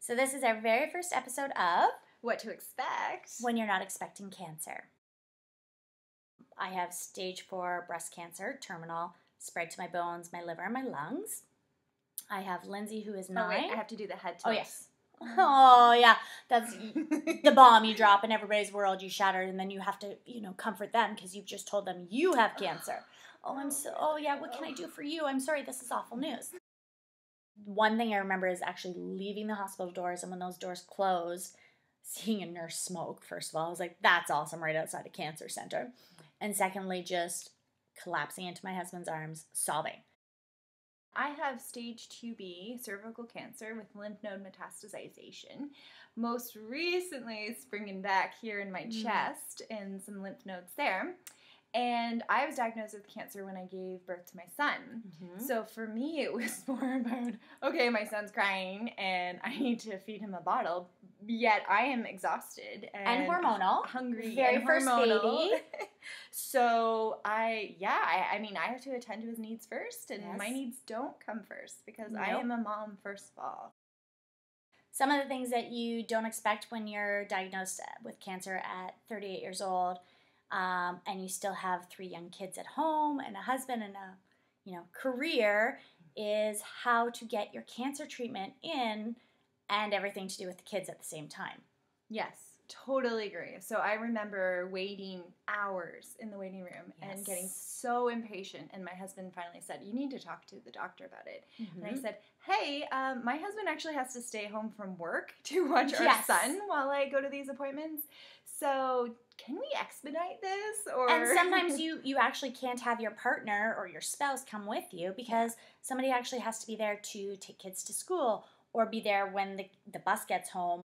So this is our very first episode of What to Expect When You're Not Expecting Cancer. I have stage 4 breast cancer, terminal, spread to my bones, my liver, and my lungs. I have Lindsay, who is 9. Oh, wait, I have to do the head tilt. Oh, yes. Oh, yeah. That's the bomb you drop in everybody's world. You shatter, and then you have to, comfort them because you've just told them you have cancer. What can I do for you? I'm sorry, this is awful news. One thing I remember is actually leaving the hospital doors, and when those doors closed, seeing a nurse smoke, first of all. I was like, that's awesome, right outside a cancer center. And secondly, just collapsing into my husband's arms, sobbing. I have stage 2B cervical cancer with lymph node metastasization. Most recently, springing back here in my chest and some lymph nodes there. And I was diagnosed with cancer when I gave birth to my son. Mm-hmm. So for me, it was more about, okay, my son's crying and I need to feed him a bottle. Yet I am exhausted and hormonal, hungry, very and first hormonal. baby. So I have to attend to his needs first, and my needs don't come first because I am a mom first of all. Some of the things that you don't expect when you're diagnosed with cancer at 38 years old, and you still have 3 young kids at home and a husband and a career, is how to get your cancer treatment in and everything to do with the kids at the same time. Yes, totally agree. So I remember waiting hours in the waiting room and getting so impatient. And my husband finally said, you need to talk to the doctor about it. Mm-hmm. And I said, hey, my husband actually has to stay home from work to watch our son while I go to these appointments. So can we expedite this? And sometimes you actually can't have your partner or your spouse come with you because somebody actually has to be there to take kids to school or be there when the bus gets home.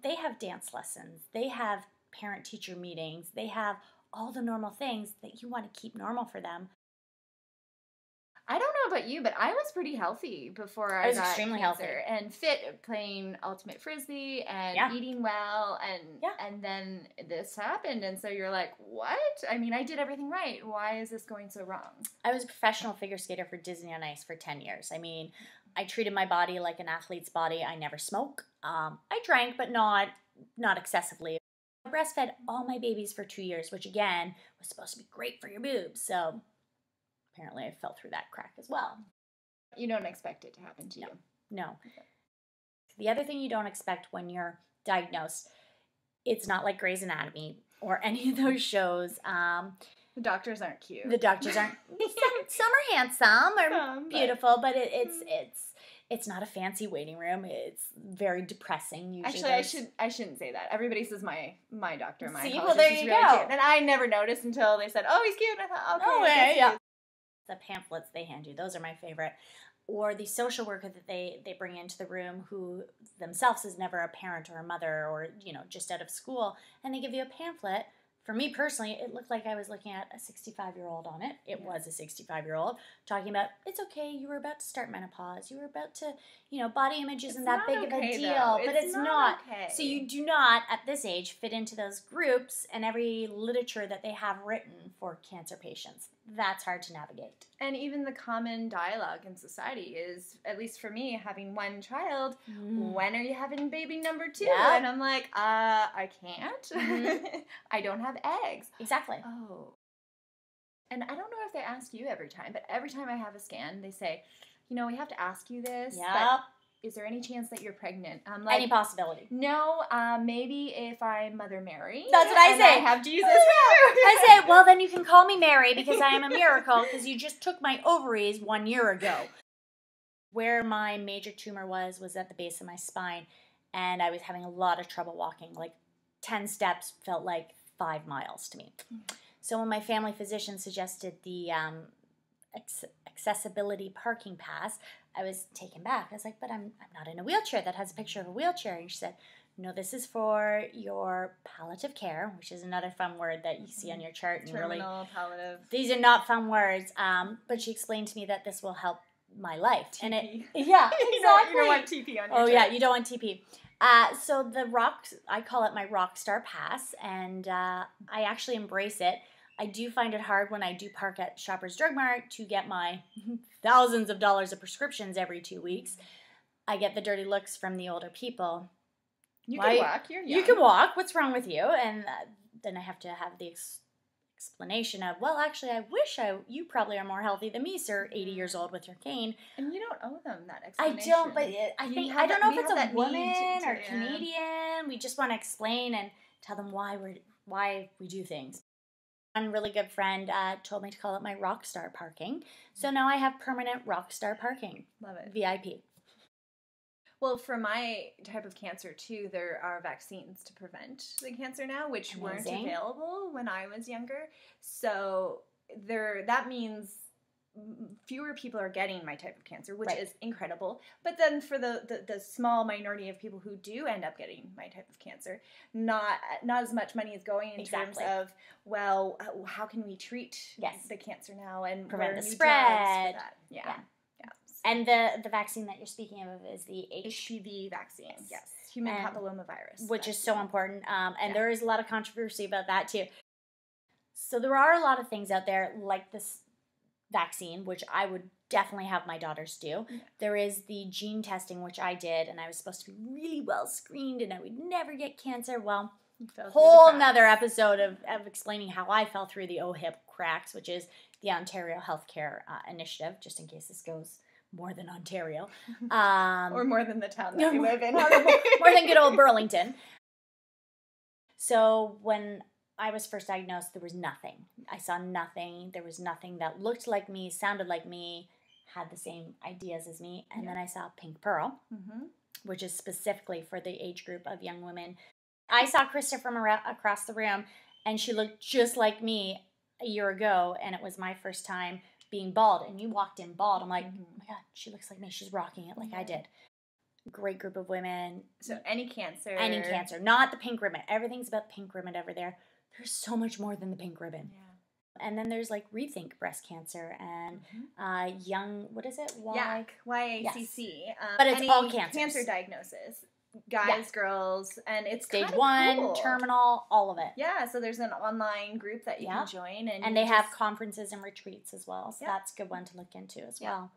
They have dance lessons. They have parent-teacher meetings. They have all the normal things that you want to keep normal for them. I don't know about you, but I was pretty healthy before I was got extremely cancer healthy and fit, playing ultimate frisbee and eating well, and then this happened, and so you're like, what? I mean, I did everything right. Why is this going so wrong? I was a professional figure skater for Disney on Ice for 10 years. I mean, I treated my body like an athlete's body. I never smoke. I drank, but not excessively. I breastfed all my babies for 2 years, which again was supposed to be great for your boobs. So apparently I fell through that crack as well. You don't expect it to happen to you? No. Okay. The other thing you don't expect when you're diagnosed, it's not like Grey's Anatomy or any of those shows. The doctors aren't cute. The doctors aren't. Some are handsome or beautiful, but it's not a fancy waiting room. It's very depressing. Usually, actually, I shouldn't say that. Everybody says my doctor, my oncologist, well, there is you really go. cute, and I never noticed until they said, "Oh, he's cute." And I thought, okay, no way, yeah. The pamphlets they hand you, those are my favorite. Or the social worker that they bring into the room who themselves is never a parent or a mother or, just out of school. And they give you a pamphlet. For me personally, it looked like I was looking at a 65-year-old on it. It was a 65-year-old talking about, it's okay, you were about to start menopause. You were about to, body image isn't that big of a deal. But it's not. Okay. So you do not, at this age, fit into those groups and every literature that they have written for cancer patients. That's hard to navigate. And even the common dialogue in society is, at least for me, having one child, when are you having baby number 2? Yep. And I'm like, I can't. Mm-hmm. I don't have eggs. Exactly. Oh. And I don't know if they ask you every time, but every time I have a scan, they say, we have to ask you this. Yep. But is there any chance that you're pregnant? I'm like, any possibility. No, maybe if I'm Mother Mary. That's what I say. I have Jesus for you. I say, well, then you can call me Mary because I am a miracle because you just took my ovaries 1 year ago. Where my major tumor was at the base of my spine, and I was having a lot of trouble walking. Like 10 steps felt like 5 miles to me. So when my family physician suggested the accessibility parking pass, I was taken back. I was like, but I'm not in a wheelchair. That has a picture of a wheelchair. And she said, no, this is for your palliative care, which is another fun word that you see on your chart. And terminal, palliative. These are not fun words. But she explained to me that this will help my life. TP. And it, yeah, exactly. You don't want TP on your chart. Oh, yeah, you don't want TP. So I call it my rock star pass, and I actually embrace it. I do find it hard when I do park at Shoppers Drug Mart to get my thousands of dollars of prescriptions every 2 weeks. I get the dirty looks from the older people. You can walk. You're young. You can walk. What's wrong with you? And then I have to have the explanation of, well, actually, I wish you probably are more healthy than me, sir, 80 years old with your cane. And you don't owe them that explanation. I don't, but I don't know if it's a woman or Canadian. We just want to explain and tell them why we do things. One really good friend told me to call it my rock star parking. So now I have permanent rock star parking. Love it. VIP. Well, for my type of cancer, too, there are vaccines to prevent the cancer now, which weren't available when I was younger. So that means fewer people are getting my type of cancer, which is incredible. But then for the small minority of people who do end up getting my type of cancer, not as much money is going in terms of, well, how can we treat the cancer now and prevent the new spread. drugs for that? Yeah. And the vaccine that you're speaking of is the HPV vaccine. Yes. Human papillomavirus. Which is so important. And there is a lot of controversy about that too. So there are a lot of things out there like this vaccine, which I would definitely have my daughters do. Yeah. There is the gene testing, which I did, and I was supposed to be really well screened and I would never get cancer. Well, whole another episode of explaining how I fell through the OHIP cracks, which is the Ontario Healthcare Initiative, just in case this goes more than Ontario. Or more than the town that we live in. more than good old Burlington. So when I was first diagnosed, there was nothing. I saw nothing. There was nothing that looked like me, sounded like me, had the same ideas as me. And then I saw Pink Pearl, which is specifically for the age group of young women. I saw Christa from across the room, and she looked just like me a year ago, and it was my first time being bald, and you walked in bald. I'm like, oh my God, she looks like me. She's rocking it like I did. Great group of women. So any cancer. Not the pink ribbon. Everything's about the pink ribbon over there. There's so much more than the pink ribbon. Yeah. And then there's like Rethink Breast Cancer and Young, what is it? YACC. Yes. But it's all cancers. Cancer diagnosis. Guys, girls, and it's stage 1, cool. Terminal, all of it. Yeah, so there's an online group that you can join. And they have conferences and retreats as well, so that's a good one to look into as well.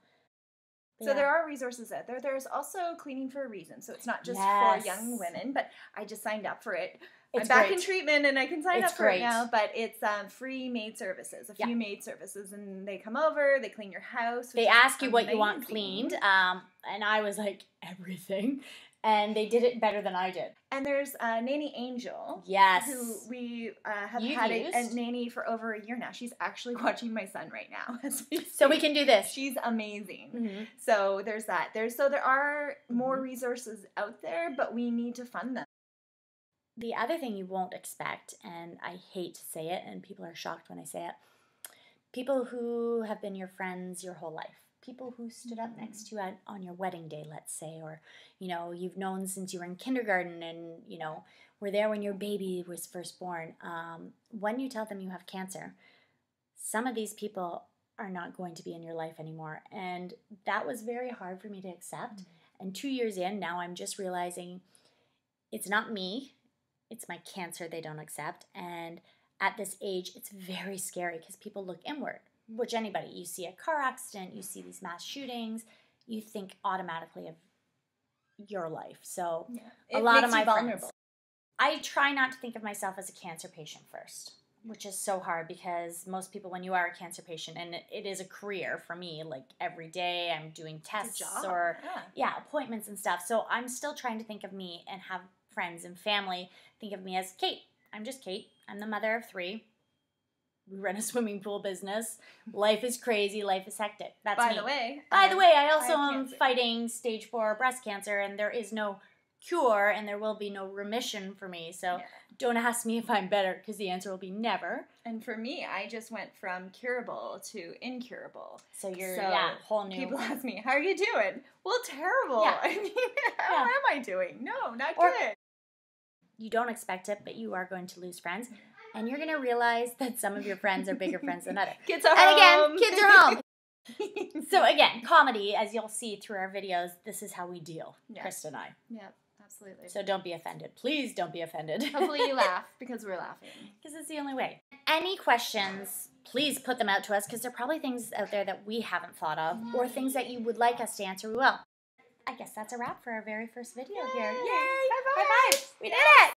So there are resources out there. There's also Cleaning for a Reason, so it's not just for young women, but I just signed up for it. I'm back in treatment, and I can sign up for it now, but it's free maid services, a few maid services, and they come over, they clean your house. They ask you what you want cleaned, and I was like, everything. And they did it better than I did. And there's Nanny Angel. Yes. Who we have had a nanny for over a year now. She's actually watching my son right now. So we can do this. She's amazing. So there's that. There are more resources out there, but we need to fund them. The other thing you won't expect, and I hate to say it, and people are shocked when I say it, people who have been your friends your whole life. People who stood up next to you on your wedding day, let's say, or, you've known since you were in kindergarten and, were there when your baby was first born. When you tell them you have cancer, some of these people are not going to be in your life anymore. And that was very hard for me to accept. And 2 years in, now I'm just realizing it's not me. It's my cancer they don't accept. And at this age, it's very scary because people look inward. Which anybody, you see a car accident, you see these mass shootings, you think automatically of your life. So a lot of my friends, I try not to think of myself as a cancer patient first, which is so hard because most people, when you are a cancer patient, and it is a career for me, like every day I'm doing tests or appointments and stuff. So I'm still trying to think of me and have friends and family think of me as Kate. I'm just Kate. I'm the mother of 3. We run a swimming pool business. Life is crazy. Life is hectic. That's me. By the way, I also am fighting stage 4 breast cancer, and there is no cure, and there will be no remission for me. So don't ask me if I'm better, because the answer will be never. And for me, I just went from curable to incurable. So you're whole new. People ask me, how are you doing? Well, terrible. Yeah. I mean, how am I doing? No, not good. You don't expect it, but you are going to lose friends. And you're going to realize that some of your friends are bigger friends than others. Kids are home. And again, kids are home. So again, comedy, as you'll see through our videos, this is how we deal, Christa and I. Yeah, absolutely. So don't be offended. Please don't be offended. Hopefully you laugh because we're laughing. Because it's the only way. Any questions, please put them out to us because there are probably things out there that we haven't thought of or things that you would like us to answer, we will. I guess that's a wrap for our very first video here. Yay! Bye-bye. Bye-bye.